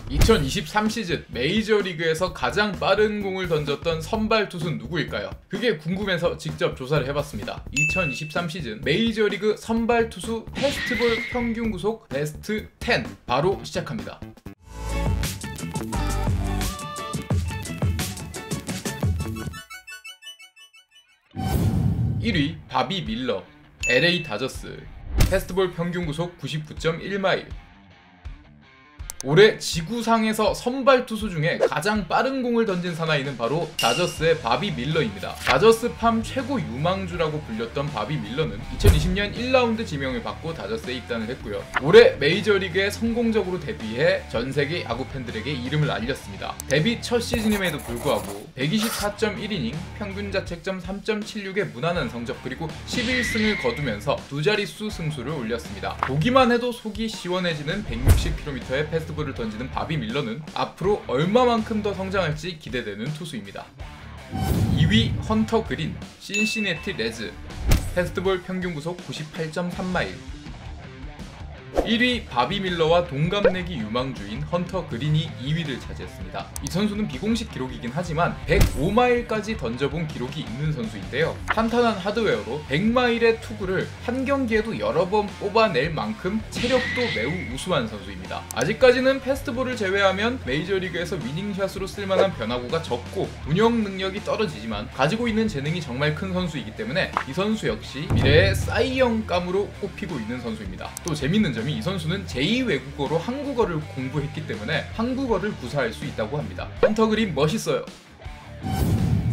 2023 시즌 메이저리그에서 가장 빠른 공을 던졌던 선발 투수는 누구일까요? 그게 궁금해서 직접 조사를 해봤습니다. 2023 시즌 메이저리그 선발 투수 패스트볼 평균 구속 베스트 10 바로 시작합니다. 1위 바비 밀러, LA 다저스. 패스트볼 평균 구속 99.1마일. 올해 지구상에서 선발 투수 중에 가장 빠른 공을 던진 사나이는 바로 다저스의 바비 밀러입니다. 다저스 팜 최고 유망주라고 불렸던 바비 밀러는 2020년 1라운드 지명을 받고 다저스에 입단을 했고요. 올해 메이저리그에 성공적으로 데뷔해 전세계 야구 팬들에게 이름을 알렸습니다. 데뷔 첫 시즌임에도 불구하고 124.1이닝, 평균 자책점 3.76의 무난한 성적, 그리고 11승을 거두면서 두 자릿수 승수를 올렸습니다. 보기만 해도 속이 시원해지는 160km의 패스트볼을 던지는 바비 밀러는 앞으로 얼마만큼 더 성장할지 기대되는 투수입니다. 2위 헌터 그린, 신시내티 레즈. 패스트볼 평균 구속 98.3마일. 1위 바비 밀러와 동갑내기 유망주인 헌터 그린이 2위를 차지했습니다. 이 선수는 비공식 기록이긴 하지만 105마일까지 던져본 기록이 있는 선수인데요. 탄탄한 하드웨어로 100마일의 투구를 한 경기에도 여러 번 뽑아낼 만큼 체력도 매우 우수한 선수입니다. 아직까지는 패스트볼을 제외하면 메이저리그에서 위닝샷으로 쓸만한 변화구가 적고 운영 능력이 떨어지지만 가지고 있는 재능이 정말 큰 선수이기 때문에 이 선수 역시 미래의 사이영감으로 꼽히고 있는 선수입니다. 또 재밌는 점이 이 선수는 제2외국어로 한국어를 공부했기 때문에 한국어를 구사할 수 있다고 합니다. 헌터 그린 멋있어요.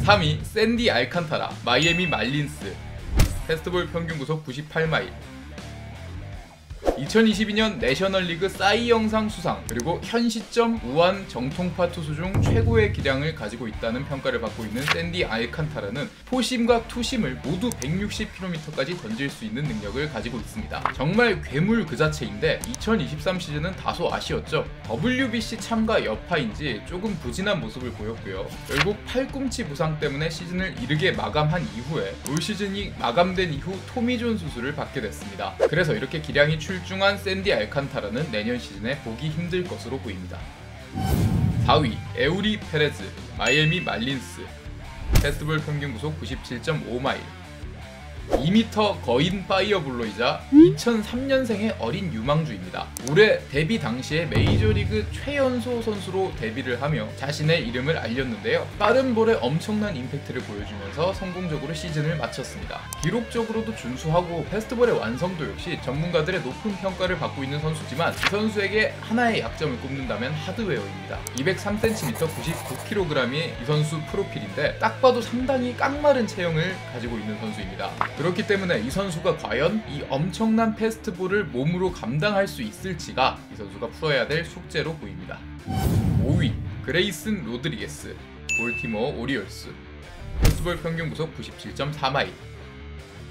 3위 샌디 알칸타라, 마이애미 말린스. 패스트볼 평균 구속 98마일. 2022년 내셔널리그 싸이 영상 수상, 그리고 현 시점 우한 정통파 투수 중 최고의 기량을 가지고 있다는 평가를 받고 있는 샌디 알칸타라는 포심과 투심을 모두 160km까지 던질 수 있는 능력을 가지고 있습니다. 정말 괴물 그 자체인데 2023 시즌은 다소 아쉬웠죠. WBC 참가 여파인지 조금 부진한 모습을 보였고요. 결국 팔꿈치 부상 때문에 시즌을 이르게 마감한 이후에 올 시즌이 마감된 이후 토미존 수술을 받게 됐습니다. 그래서 이렇게 기량이 출중한 샌디 알칸타라는 내년 시즌에 보기 힘들 것으로 보입니다. 4위 에우리 페레즈, 마이애미 말린스. 패스트볼 평균 구속 97.5마일. 2m 거인 파이어볼로이자 2003년생의 어린 유망주입니다. 올해 데뷔 당시에 메이저리그 최연소 선수로 데뷔를 하며 자신의 이름을 알렸는데요. 빠른 볼에 엄청난 임팩트를 보여주면서 성공적으로 시즌을 마쳤습니다. 기록적으로도 준수하고 패스트볼의 완성도 역시 전문가들의 높은 평가를 받고 있는 선수지만 이 선수에게 하나의 약점을 꼽는다면 하드웨어입니다. 203cm 99kg의 이 선수 프로필인데 딱 봐도 상당히 깡마른 체형을 가지고 있는 선수입니다. 그렇기 때문에 이 선수가 과연 이 엄청난 패스트볼을 몸으로 감당할 수 있을지가 이 선수가 풀어야 될 숙제로 보입니다. 5위 그레이슨 로드리게스, 볼티모어 오리올스. 패스트볼 평균 구속 97.4마일.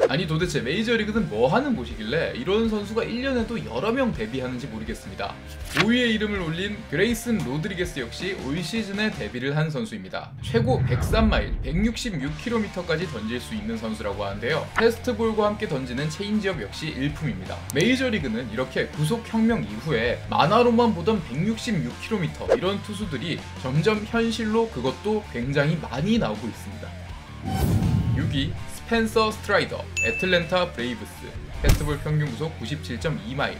아니 도대체 메이저리그는 뭐하는 곳이길래 이런 선수가 1년에도 여러 명 데뷔하는지 모르겠습니다. 5위에 이름을 올린 그레이슨 로드리게스 역시 올 시즌에 데뷔를 한 선수입니다. 최고 103마일, 166km까지 던질 수 있는 선수라고 하는데요. 패스트볼과 함께 던지는 체인지업 역시 일품입니다. 메이저리그는 이렇게 구속혁명 이후에 만화로만 보던 166km 이런 투수들이 점점 현실로 그것도 굉장히 많이 나오고 있습니다. 6위 스펜서 스트라이더, 애틀랜타 브레이브스. 패스트볼 평균 구속 97.2마일.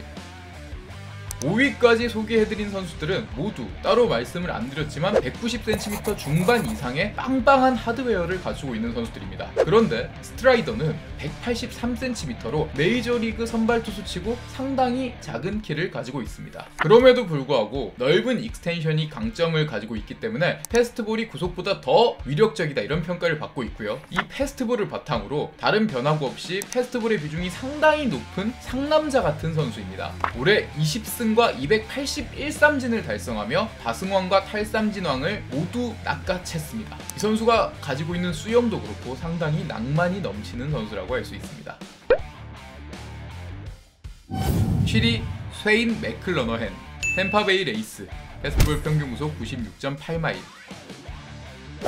5위까지 소개해드린 선수들은 모두 따로 말씀을 안 드렸지만 190cm 중반 이상의 빵빵한 하드웨어를 가지고 있는 선수들입니다. 그런데 스트라이더는 183cm로 메이저리그 선발 투수치고 상당히 작은 키를 가지고 있습니다. 그럼에도 불구하고 넓은 익스텐션이 강점을 가지고 있기 때문에 패스트볼이 구속보다 더 위력적이다 이런 평가를 받고 있고요. 이 패스트볼을 바탕으로 다른 변화구 없이 패스트볼의 비중이 상당히 높은 상남자 같은 선수입니다. 올해 20승 281삼진을 달성하며 다승왕과 탈삼진왕을 모두 낚아챘습니다. 이 선수가 가지고 있는 수염도 그렇고 상당히 낭만이 넘치는 선수라고 할 수 있습니다. 7위 쉐인 맥클러너헨, 템파베이 레이스. 패스트볼 평균 구속 96.8마일.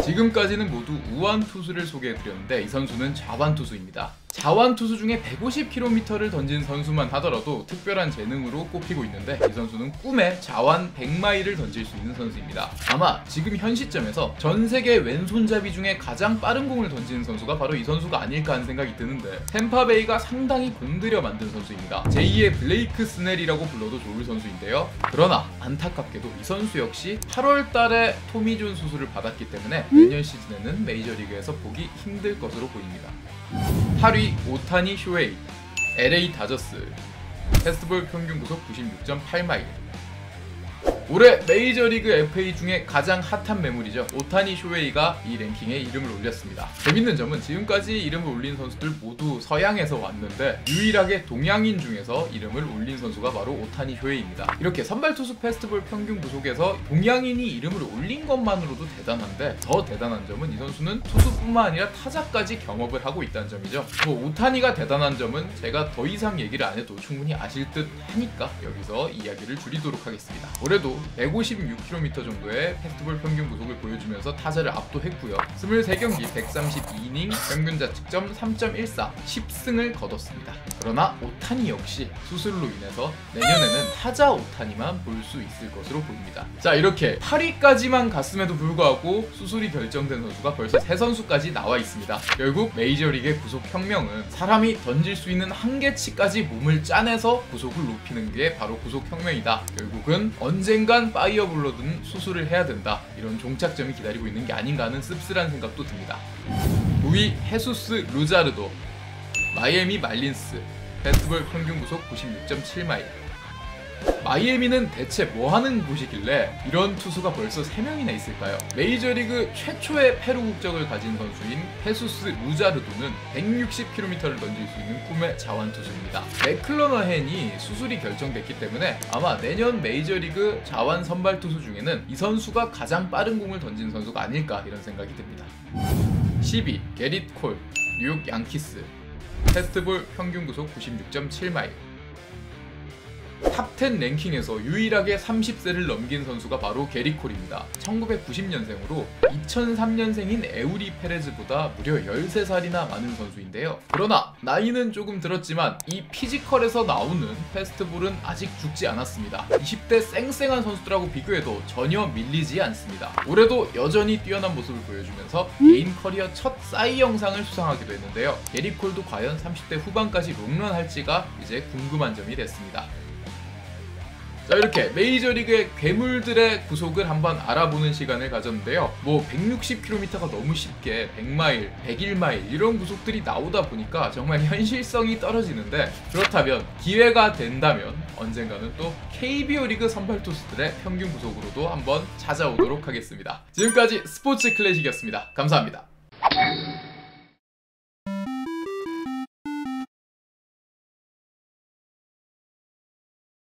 지금까지는 모두 우완 투수를 소개해드렸는데 이 선수는 좌완 투수입니다. 자완 투수 중에 150km를 던진 선수만 하더라도 특별한 재능으로 꼽히고 있는데 이 선수는 꿈에 자완 100마일을 던질 수 있는 선수입니다. 아마 지금 현 시점에서 전 세계 왼손잡이 중에 가장 빠른 공을 던지는 선수가 바로 이 선수가 아닐까 하는 생각이 드는데 템파베이가 상당히 공들여 만든 선수입니다. 제2의 블레이크 스넬이라고 불러도 좋을 선수인데요. 그러나 안타깝게도 이 선수 역시 8월 달에 토미존 수술을 받았기 때문에 내년 시즌에는 메이저리그에서 보기 힘들 것으로 보입니다. 8위 오타니 쇼헤이, LA 다저스. 패스트볼 평균 구속 96.8마일. 올해 메이저리그 FA 중에 가장 핫한 매물이죠. 오타니 쇼헤이가 이 랭킹에 이름을 올렸습니다. 재밌는 점은 지금까지 이름을 올린 선수들 모두 서양에서 왔는데 유일하게 동양인 중에서 이름을 올린 선수가 바로 오타니 쇼헤이입니다. 이렇게 선발투수 패스트볼 평균 구속에서 동양인이 이름을 올린 것만으로도 대단한데 더 대단한 점은 이 선수는 투수뿐만 아니라 타자까지 겸업을 하고 있다는 점이죠. 오타니가 대단한 점은 제가 더 이상 얘기를 안 해도 충분히 아실 듯 하니까 여기서 이야기를 줄이도록 하겠습니다. 올해도 156km 정도의 패스트볼 평균 구속을 보여주면서 타자를 압도했고요. 23경기 132이닝 평균 자책점 3.14 10승을 거뒀습니다. 그러나 오타니 역시 수술로 인해서 내년에는 타자 오타니만 볼 수 있을 것으로 보입니다. 자, 이렇게 8위까지만 갔음에도 불구하고 수술이 결정된 선수가 벌써 3선수까지 나와 있습니다. 결국 메이저리그의 구속 혁명은 사람이 던질 수 있는 한계치까지 몸을 짜내서 구속을 높이는 게 바로 구속 혁명이다. 결국은 언젠간 파이어블러드는 수술을 해야 된다. 이런 종착점이 기다리고 있는 게 아닌가 하는 씁쓸한 생각도 듭니다. 9위 헤수스 루자르도, 마이애미 말린스. 패스트볼 평균 구속 96.7마일. 마이애미는 대체 뭐하는 곳이길래 이런 투수가 벌써 3명이나 있을까요? 메이저리그 최초의 페루 국적을 가진 선수인 헤수스 루자르도는 160km를 던질 수 있는 꿈의 자완 투수입니다. 맥클러너헨이 수술이 결정됐기 때문에 아마 내년 메이저리그 자완 선발 투수 중에는 이 선수가 가장 빠른 공을 던진 선수가 아닐까 이런 생각이 듭니다. 10위 게릿 콜, 뉴욕 양키스. 패스트볼 평균 구속 96.7마일. 탑10 랭킹에서 유일하게 30세를 넘긴 선수가 바로 게릿 콜입니다. 1990년생으로 2003년생인 에우리 페레즈보다 무려 13살이나 많은 선수인데요. 그러나 나이는 조금 들었지만 이 피지컬에서 나오는 패스트볼은 아직 죽지 않았습니다. 20대 쌩쌩한 선수들하고 비교해도 전혀 밀리지 않습니다. 올해도 여전히 뛰어난 모습을 보여주면서 개인 커리어 첫 싸이 영상을 수상하기도 했는데요. 게릿 콜도 과연 30대 후반까지 롱런할지가 이제 궁금한 점이 됐습니다. 자, 이렇게 메이저리그의 괴물들의 구속을 한번 알아보는 시간을 가졌는데요. 160km가 너무 쉽게 100마일, 101마일 이런 구속들이 나오다 보니까 정말 현실성이 떨어지는데, 그렇다면 기회가 된다면 언젠가는 또 KBO 리그 선발 투수들의 평균 구속으로도 한번 찾아오도록 하겠습니다. 지금까지 스포츠 클래식이었습니다. 감사합니다.